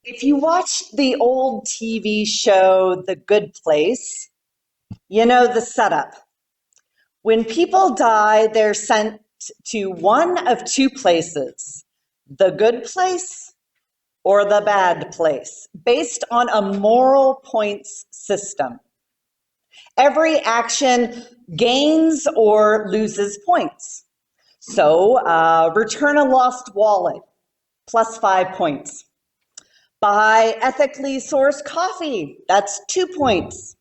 If you watch the old TV show, The Good Place, you know the setup. When people die, they're sent to one of two places, the good place or the bad place, based on a moral points system. Every action gains or loses points. So, return a lost wallet, plus 5 points. Buy ethically sourced coffee, that's 2 points.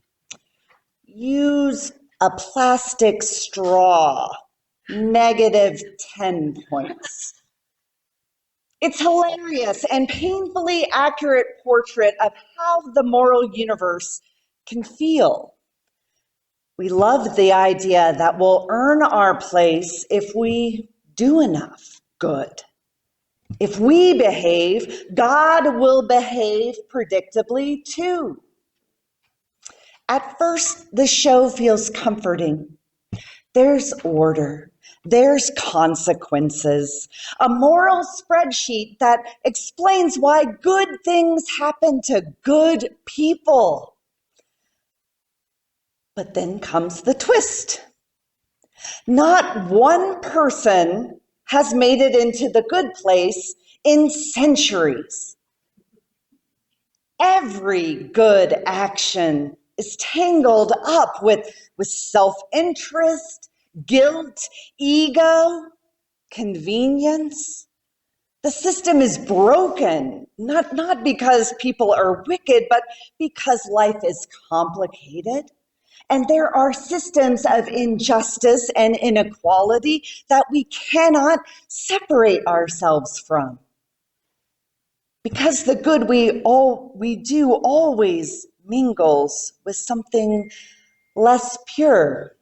Use a plastic straw, negative 10 points. It's hilarious and painfully accurate portrait of how the moral universe can feel. We love the idea that we'll earn our place if we do enough good. If we behave, God will behave predictably too. At first, the show feels comforting. There's order. There's consequences. A moral spreadsheet that explains why good things happen to good people. But then comes the twist. Not one person has made it into the good place in centuries. Every good action is tangled up with self-interest, guilt, ego, convenience. The system is broken, not because people are wicked, but because life is complicated. And there are systems of injustice and inequality that we cannot separate ourselves from. Because the good we do always mingles with something less pure.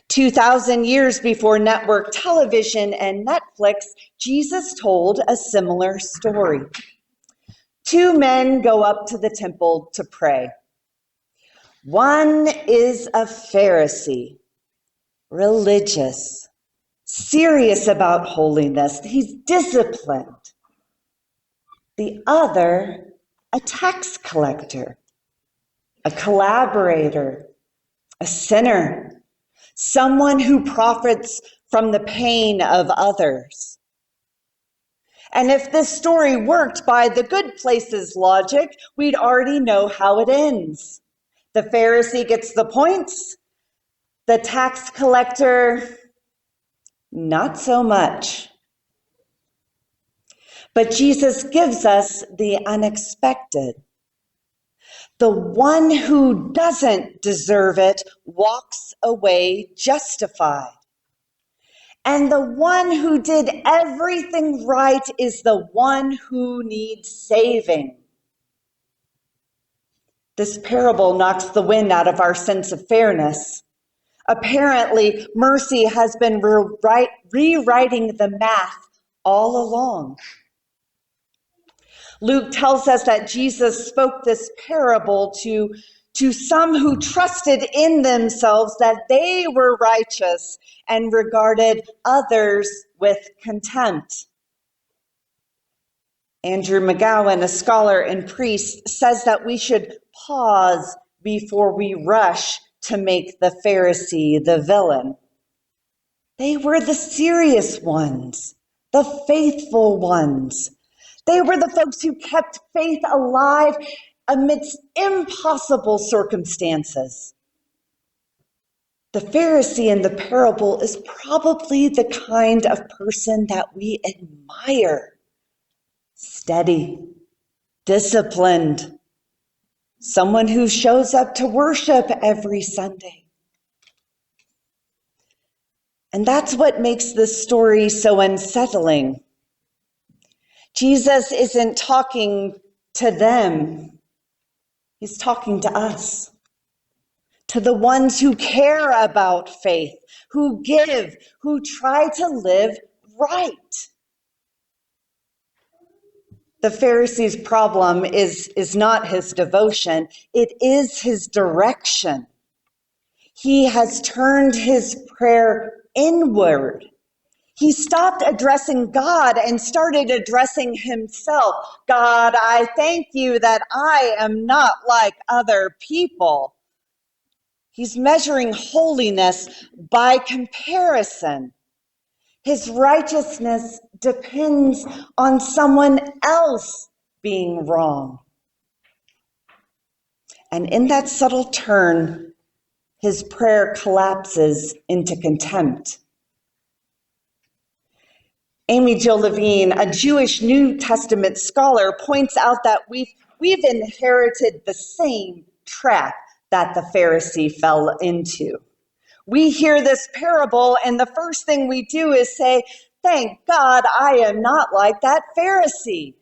2,000 years before network television and Netflix, Jesus told a similar story. Two men go up to the temple to pray. One is a Pharisee, religious, serious about holiness. He's disciplined. The other, a tax collector, a collaborator, a sinner, someone who profits from the pain of others. And if this story worked by the good places logic, we'd already know how it ends. The Pharisee gets the points, the tax collector, not so much. But Jesus gives us the unexpected. The one who doesn't deserve it walks away justified. And the one who did everything right is the one who needs saving. This parable knocks the wind out of our sense of fairness. Apparently, mercy has been rewriting the math all along. Luke tells us that Jesus spoke this parable to some who trusted in themselves that they were righteous and regarded others with contempt. Andrew McGowan, a scholar and priest, says that we should pause before we rush to make the Pharisee the villain. They were the serious ones, the faithful ones. They were the folks who kept faith alive amidst impossible circumstances. The Pharisee in the parable is probably the kind of person that we admire. Steady, disciplined, someone who shows up to worship every Sunday. And that's what makes this story so unsettling. Jesus isn't talking to them. He's talking to us, to the ones who care about faith, who give, who try to live right. The Pharisee's problem is not his devotion, it is his direction. He has turned his prayer inward. He stopped addressing God and started addressing himself. God, I thank you that I am not like other people. He's measuring holiness by comparison. His righteousness depends on someone else being wrong. And in that subtle turn, his prayer collapses into contempt. Amy Jill Levine, a Jewish New Testament scholar, points out that we've inherited the same trap that the Pharisee fell into. We hear this parable, and the first thing we do is say, thank God I am not like that Pharisee.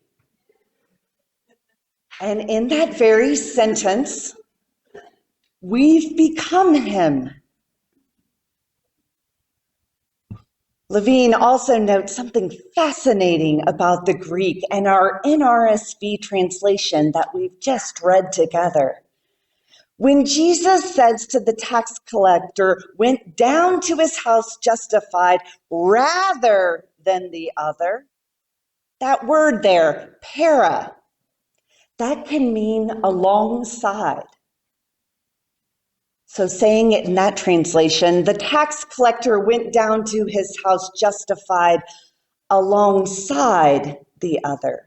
And in that very sentence, we've become him. Levine also notes something fascinating about the Greek and our NRSV translation that we've just read together. When Jesus says to the tax collector, went down to his house justified rather than the other, that word there, para, that can mean alongside. So saying it in that translation, the tax collector went down to his house justified alongside the other.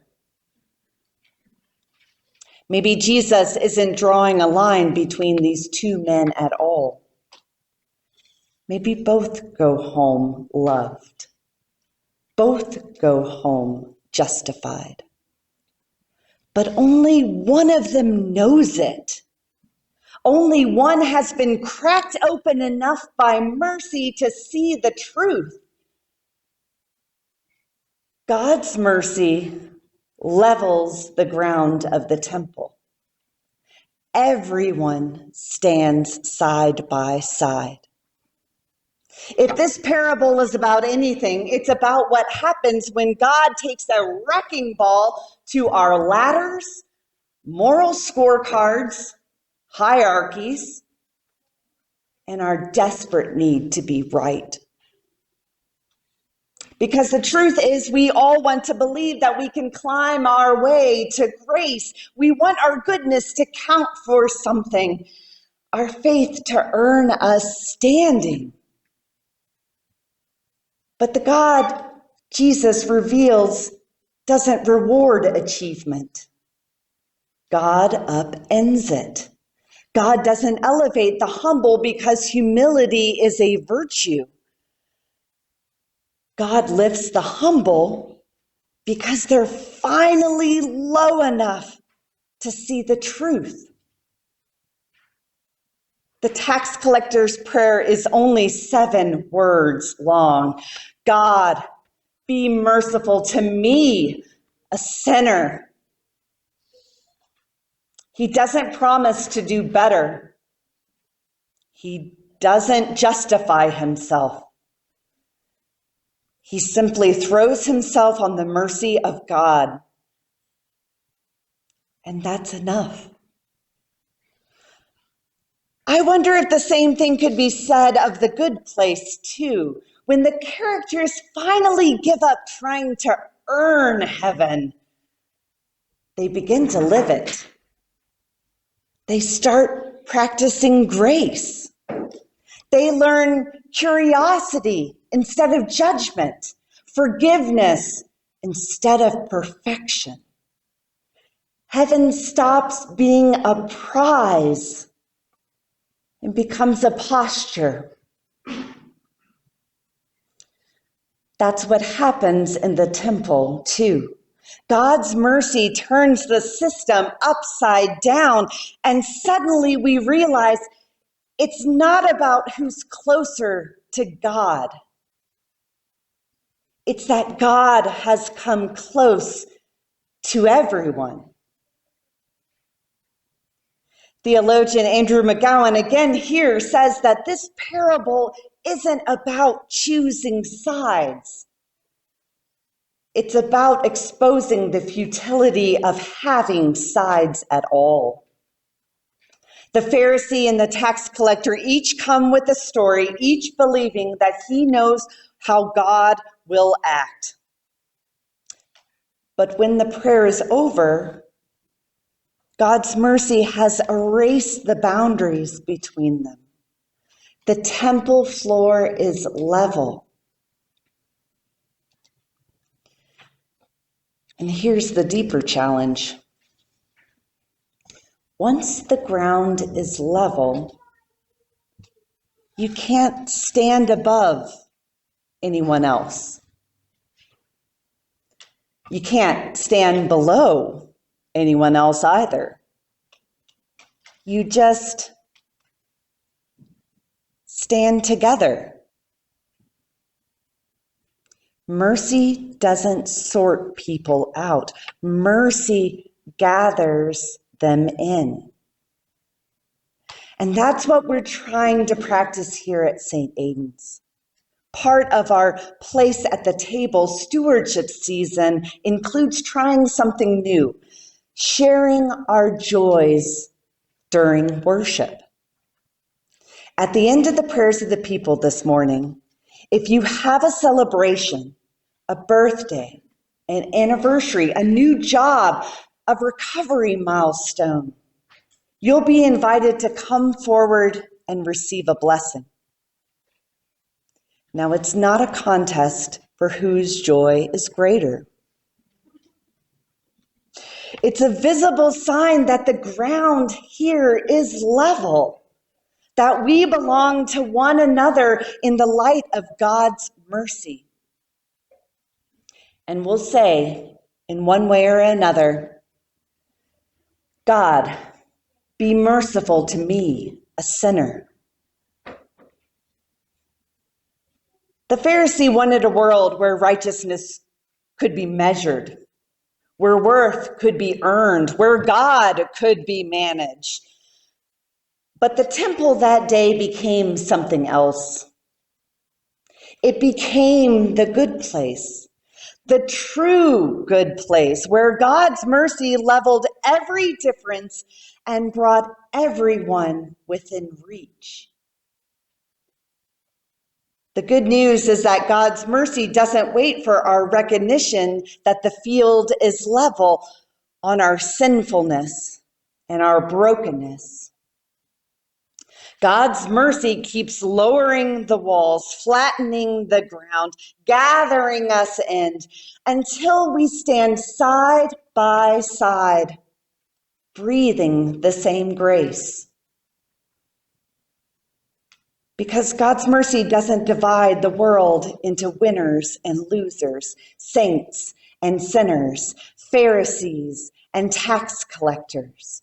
Maybe Jesus isn't drawing a line between these two men at all. Maybe both go home loved. Both go home justified. But only one of them knows it. Only one has been cracked open enough by mercy to see the truth. God's mercy levels the ground of the temple. Everyone stands side by side. If this parable is about anything, it's about what happens when God takes a wrecking ball to our ladders, moral scorecards, hierarchies, and our desperate need to be right. Because the truth is, we all want to believe that we can climb our way to grace. We want our goodness to count for something, our faith to earn us standing. But the God Jesus reveals doesn't reward achievement. God upends it. God doesn't elevate the humble because humility is a virtue. God lifts the humble because they're finally low enough to see the truth. The tax collector's prayer is only 7 words long. God, be merciful to me, a sinner. He doesn't promise to do better. He doesn't justify himself. He simply throws himself on the mercy of God. And that's enough. I wonder if the same thing could be said of the good place, too. When the characters finally give up trying to earn heaven, they begin to live it. They start practicing grace. They learn curiosity instead of judgment, forgiveness instead of perfection. Heaven stops being a prize and becomes a posture. That's what happens in the temple, too. God's mercy turns the system upside down, and suddenly we realize it's not about who's closer to God. It's that God has come close to everyone. Theologian Andrew McGowan again here says that this parable isn't about choosing sides. It's about exposing the futility of having sides at all. The Pharisee and the tax collector each come with a story, each believing that he knows how God will act. But when the prayer is over, God's mercy has erased the boundaries between them. The temple floor is level. And here's the deeper challenge. Once the ground is level, you can't stand above anyone else. You can't stand below anyone else either. You just stand together. Mercy doesn't sort people out. Mercy gathers them in. And that's what we're trying to practice here at St. Aidan's. Part of our place at the table stewardship season includes trying something new, sharing our joys during worship. At the end of the prayers of the people this morning, if you have a celebration, a birthday, an anniversary, a new job, a recovery milestone, you'll be invited to come forward and receive a blessing. Now, it's not a contest for whose joy is greater. It's a visible sign that the ground here is level, that we belong to one another in the light of God's mercy. And we'll say, in one way or another, God, be merciful to me, a sinner. The Pharisee wanted a world where righteousness could be measured, where worth could be earned, where God could be managed. But the temple that day became something else. It became the good place, the true good place, where God's mercy leveled every difference and brought everyone within reach. The good news is that God's mercy doesn't wait for our recognition that the field is level on our sinfulness and our brokenness. God's mercy keeps lowering the walls, flattening the ground, gathering us in until we stand side by side, breathing the same grace. Because God's mercy doesn't divide the world into winners and losers, saints and sinners, Pharisees and tax collectors.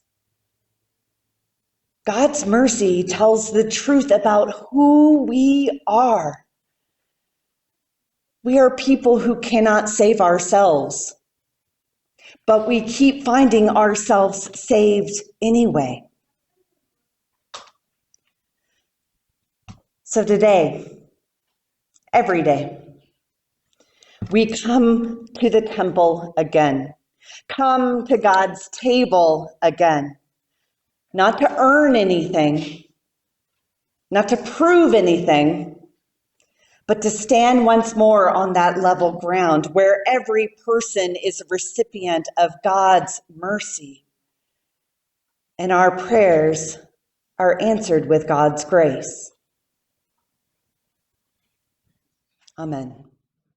God's mercy tells the truth about who we are. We are people who cannot save ourselves, but we keep finding ourselves saved anyway. So today, every day, we come to the temple again, come to God's table again, not to earn anything, not to prove anything, but to stand once more on that level ground where every person is a recipient of God's mercy, and our prayers are answered with God's grace. Amen.